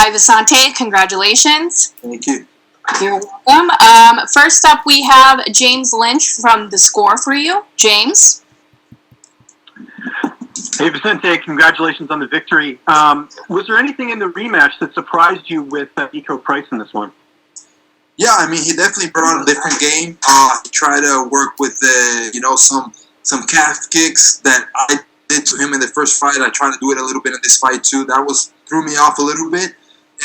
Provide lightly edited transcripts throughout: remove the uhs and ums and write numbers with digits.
Hi, Vicente. Congratulations. Thank you. You're welcome. First up, we have James Lynch from The Score for you. James. Hey, Vicente. Congratulations on the victory. Was there anything in the rematch that surprised you with Eco Price in this one? Yeah, I mean, he definitely brought a different game. He tried to work with some calf kicks that I did to him in the first fight. I tried to do it a little bit in this fight too. That threw me off a little bit.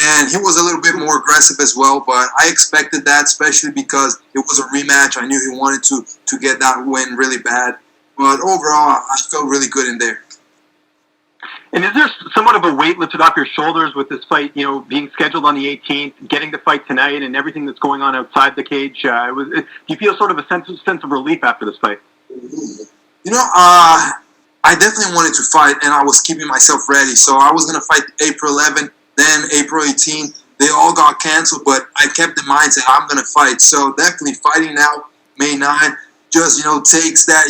And he was a little bit more aggressive as well, but I expected that, especially because it was a rematch. I knew he wanted to get that win really bad. But overall, I felt really good in there. And is there somewhat of a weight lifted off your shoulders with this fight, being scheduled on the 18th, getting the fight tonight, and everything that's going on outside the cage? Do you feel sort of a sense of relief after this fight? I definitely wanted to fight, and I was keeping myself ready. So I was going to fight April 11th, then April 18th. They all got canceled, but I kept the mindset I'm going to fight. So definitely fighting now, May 9th, just, takes that,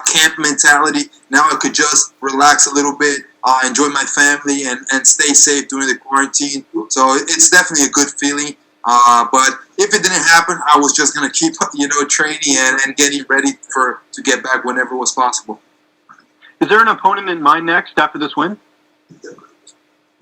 camp mentality. Now I could just relax a little bit, enjoy my family, and stay safe during the quarantine. So it's definitely a good feeling. But if it didn't happen, I was just going to keep, training and getting ready to get back whenever was possible. Is there an opponent in mind next after this win?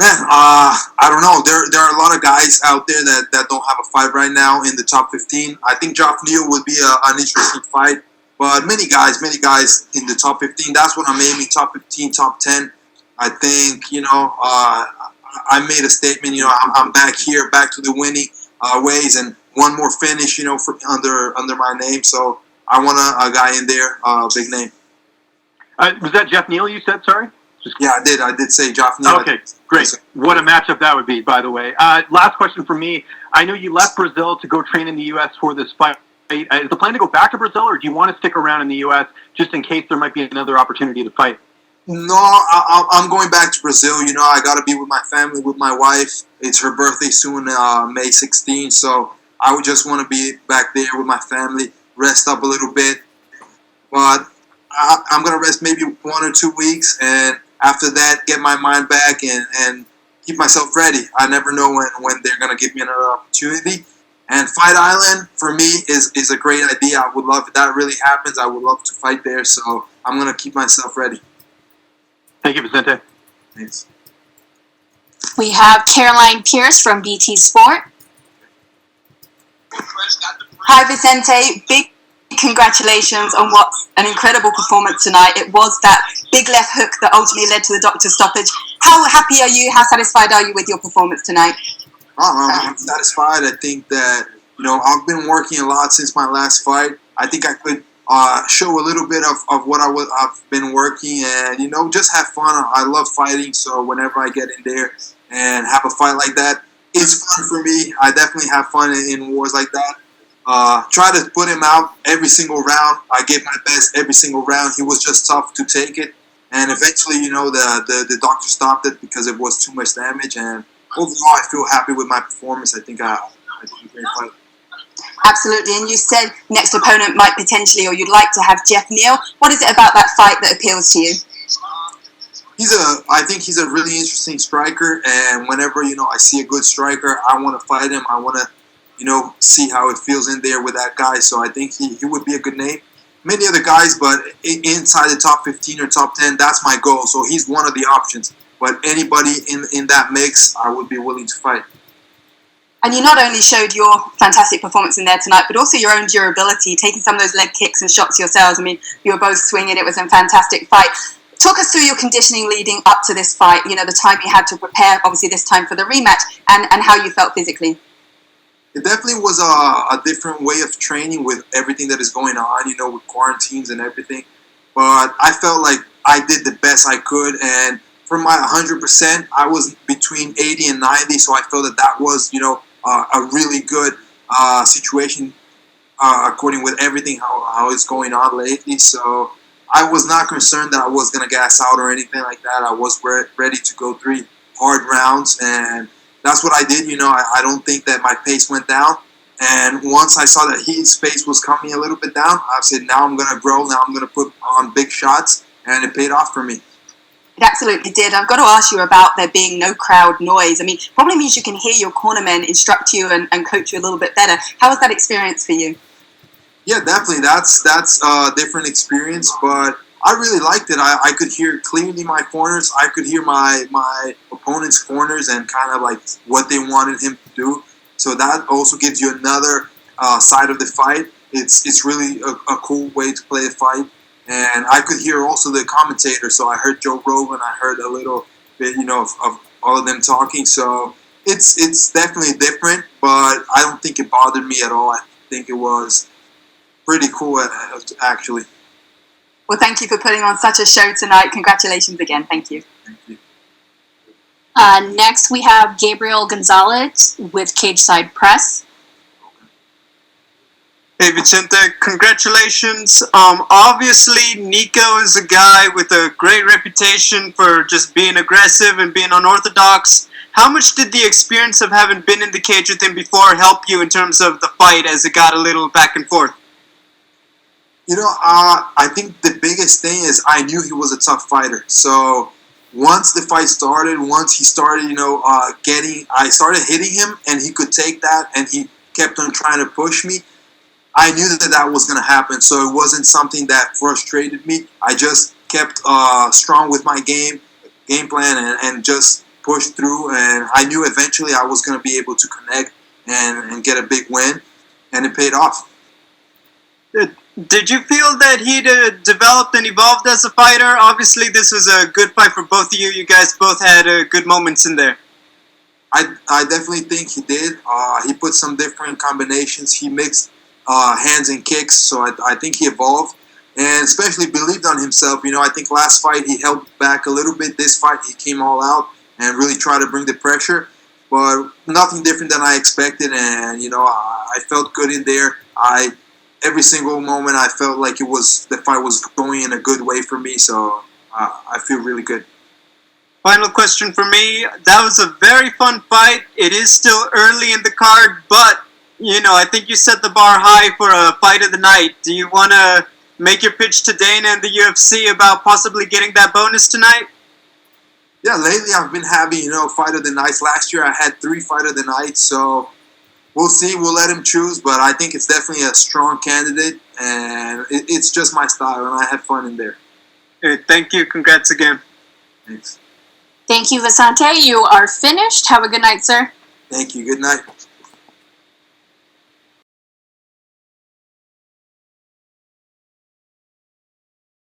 Man, I don't know. There are a lot of guys out there that don't have a fight right now in the top 15. I think Geoff Neal would be an interesting fight. But many guys in the top 15. That's what I'm aiming, top 15, top 10. I think, I made a statement, I'm back here, back to the winning ways, and one more finish, for under my name. So I want a guy in there, big name. Was that Geoff Neal you said, sorry? Yeah, I did say Geoff Neal. Okay, great. What a matchup that would be, by the way. Last question for me. I know you left Brazil to go train in the U.S. for this fight. Is the plan to go back to Brazil, or do you want to stick around in the U.S. just in case there might be another opportunity to fight? No, I'm going back to Brazil. I got to be with my family, with my wife. It's her birthday soon, May 16th. So I would just want to be back there with my family, rest up a little bit. But I'm going to rest maybe 1 or 2 weeks, and after that, get my mind back and keep myself ready. I never know when they're going to give me another opportunity. And Fight Island, for me, is a great idea. I would love, if that really happens, I would love to fight there. So I'm going to keep myself ready. Thank you, Vicente. Thanks. We have Caroline Pierce from BT Sport. Hi, Vicente. Big congratulations on what's an incredible performance tonight. It was that big left hook that ultimately led to the doctor's stoppage. How happy are you? How satisfied are you with your performance tonight? I'm satisfied. I think that, I've been working a lot since my last fight. I think I could show a little bit of what I've been working and, just have fun. I love fighting, so whenever I get in there and have a fight like that, it's fun for me. I definitely have fun in wars like that. Try to put him out every single round. I gave my best every single round. He was just tough to take it. And eventually, the doctor stopped it because it was too much damage. And overall, I feel happy with my performance. I think I did a great fight. Absolutely. And you said next opponent might potentially, or you'd like to have Geoff Neal. What is it about that fight that appeals to you? I think he's a really interesting striker. And whenever, I see a good striker, I want to fight him. I want to, see how it feels in there with that guy. So I think he would be a good name. Many other guys, but inside the top 15 or top 10, that's my goal. So he's one of the options. But anybody in that mix, I would be willing to fight. And you not only showed your fantastic performance in there tonight, but also your own durability, taking some of those leg kicks and shots yourselves. I mean, you were both swinging. It was a fantastic fight. Talk us through your conditioning leading up to this fight, the time you had to prepare, obviously this time for the rematch, and how you felt physically. It definitely was a different way of training with everything that is going on, with quarantines and everything. But I felt like I did the best I could, and for my 100%, I was between 80 and 90, so I felt that was, a really good situation according with everything how it's going on lately. So I was not concerned that I was going to gas out or anything like that. I was ready to go 3 hard rounds, and that's what I did. I don't think that my pace went down. And once I saw that his pace was coming a little bit down, I said, now I'm going to grow. Now I'm going to put on big shots, and it paid off for me. It absolutely did. I've got to ask you about there being no crowd noise. I mean, probably means you can hear your cornermen instruct you and coach you a little bit better. How was that experience for you? Yeah, definitely. That's a different experience, but I really liked it. I could hear clearly my corners. I could hear my opponent's corners and kind of like what they wanted him to do. So that also gives you another side of the fight. It's really a cool way to play a fight. And I could hear also the commentator. So I heard Joe Rogan. I heard a little bit, of all of them talking. So it's definitely different, but I don't think it bothered me at all. I think it was pretty cool, actually. Well, thank you for putting on such a show tonight. Congratulations again. Thank you. Thank you. Next, we have Gabriel Gonzalez with Cage Side Press. Hey Vicente, congratulations. Obviously, Nico is a guy with a great reputation for just being aggressive and being unorthodox. How much did the experience of having been in the cage with him before help you in terms of the fight as it got a little back and forth? I think the biggest thing is I knew he was a tough fighter. So once the fight started, once he started, I started hitting him and he could take that and he kept on trying to push me. I knew that was going to happen, so it wasn't something that frustrated me. I just kept strong with my game plan and just pushed through, and I knew eventually I was going to be able to connect and get a big win, and it paid off. Did you feel that he'd developed and evolved as a fighter? Obviously, this was a good fight for both of you. You guys both had good moments in there. I definitely think he did. He put some different combinations. He mixed hands and kicks, so I think he evolved and especially believed on himself. I think last fight he held back a little bit. This fight he came all out and really tried to bring the pressure, but nothing different than I expected, and I felt good in there. Every single moment I felt like the fight was going in a good way for me, so I feel really good. Final question for me. That was a very fun fight. It is still early in the card, but I think you set the bar high for a fight of the night. Do you want to make your pitch to Dana and the UFC about possibly getting that bonus tonight? Yeah, lately I've been having, fight of the nights. Last year I had 3 fight of the nights, so we'll see. We'll let him choose, but I think it's definitely a strong candidate, and it's just my style, and I had fun in there. Hey, thank you. Congrats again. Thanks. Thank you, Vicente. You are finished. Have a good night, sir. Thank you. Good night.